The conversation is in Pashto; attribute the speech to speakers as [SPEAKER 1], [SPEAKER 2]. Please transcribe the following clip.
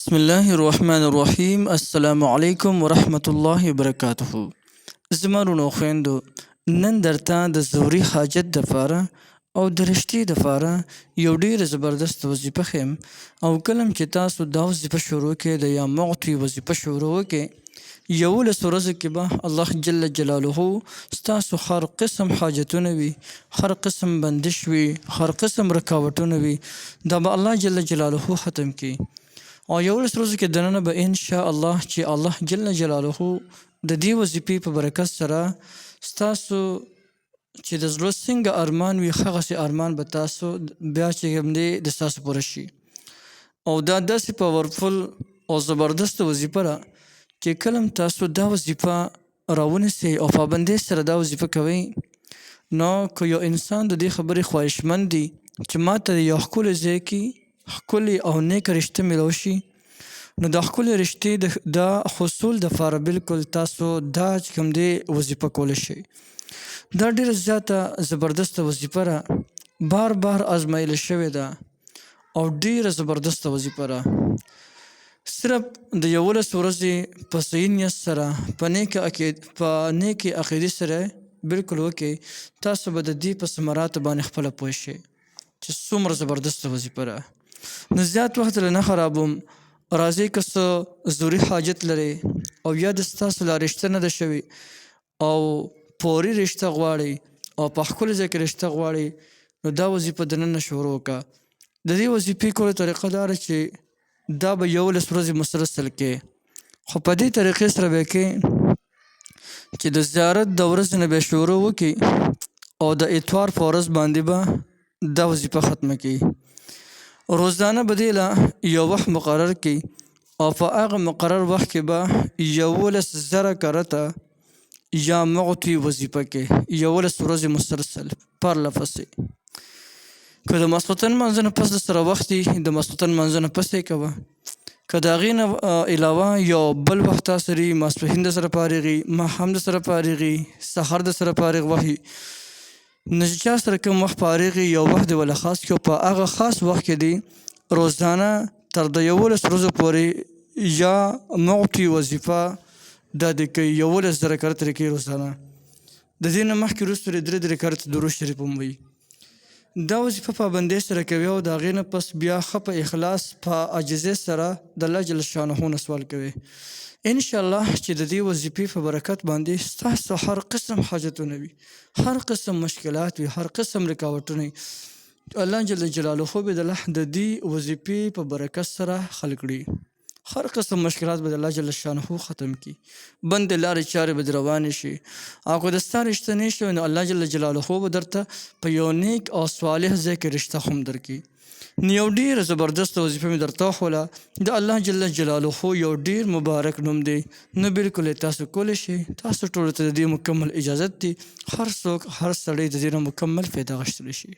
[SPEAKER 1] بسم الله الرحمن الرحیم. السلام علیکم ورحمة الله وبرکاته. زما ورونو خویندو، نن درته د ضروري حاجت دپاره او د رشتې دپاره یو ډېره زبردست وظیفه ښیم. او کله چې تاسو دا وظیفه شروع کړئ، د یا معطي وظیفه شروع وکړئ، 11 ورځو کې به الله جل جلاله ستاسو هر قسم حاجتونه وي، هر قسم بندش وي، هر قسم رکاوټونه وي، دا به الله جل جلاله ختم کړي. او 11 ورځو کې دننه به انشاءالله چې الله جل جلاله د دې وظیفې په برکت سره ستاسو چې د زړه څنګه ارمان وي، هغسې ارمان به تاسو بیا چې کوم دی د ستاسو پوره شي. او دا داسې پاورفل او زبردست وظیفه ده چې کله تاسو دا وظیفه راونیسئ او پابندۍ سره دا وظیفه کوئ، نو که یو انسان د دې خبرې خواهشمند دی چې ماته یو ښکلی ځای کې ښکلې او نیکه رشته میلاو شي، نو دا ښکلې رشتې دا حصول دپاره بلکل تاسو دا چې کوم دی وظیفه کولی شئ. دا ډېره زیاته زبردسته وظیفه ده، بار بار ازمایل شوې ده او ډېره زبردسته وظیفه ده. صرف د 11 ورځې په صحیح نیت سره په نیکې عقیدې سره بلکل وکړئ، تاسو به د دې په ثمراتو باندې خپله پوه شئ چې څومره زبردسته وظیفه ده. نو زیات وخت نه خرابوم، راځئ که څه ضروري حاجت لرئ او یا د ستاسو لا رشته نه ده شوې او فوري رشته غواړئ او په ښکلي ځای کې رشته غواړئ، نو دا وظیفه دننه شروع کړه. د دې وظیفې کولو طریقه دا ده چې دا به 11 ورځې مسلسل کې، خو په دې طریقې سره به کې چې د زیارت د ورځې نه به شروع وکړي او د اتوار په ورځ باندې به دا وظیفه ختمه کړي. روزانه به دې له یو وخت مقرر کړي او په هغه مقرر وخت کې به 11,000 کرته یا معطي وظیفه کې 11 ورځې مسلسل پرله پسې. که د ماسخوتن لمانځه نه پس د سره وخت دی، د ماسخوتن لمانځه نه پس یې کوه. که د هغې نه علاوه یو بل وخت تاسو لري، ماسپښین د سره فارغ وي، ماښام د سره فارغ وي، سحر د سره فارغ وخت وي، نو چې چا سره کوم وخت فارغ وي یو وخت دې وله خاص کړي او په هغه خاص وخت کې دی روزانه تر د 11 ورځو پورې یا معطي وظیفه دا دې کوي، 11,000 کرته دې کوي روزانه. د دې نه مخکې وروسته دې 3 کرته درود شریف هم وایي. دا وظیفه پابندۍ سره کوي او د هغې نه پس بیا ښه په اخلاص په عاجزۍ سره د الله جل شانه نه سوال کوي. انشاءالله چې د دې وظیفې په برکت باندې ستاسو هر قسم حاجتونه وي، هر قسم مشکلات وي، هر قسم رکاوټونه وي، الله جل جلاله به د دې وظیفې په برکت سره حل کړي. هر قسم مشکلات به د الله جل شانه ختم کړي، بندې لارې چارې به روانې شي. او که د ستا رشته نه شوې، نو الله جل جلاله به درته په یو نیک او صالح ځای کې رشته هم درکړي. نو یو ډېره زبردسته وظیفه مې درته وښوله، د الله جل جلاله یو ډېر مبارک نوم دی، نو بلکل یې تاسو کولی شئ. تاسو ټولو ته د دې مکمل اجازت دی، هر څوک هر سړی د دې نه مکمل فایده اخیستلی شي.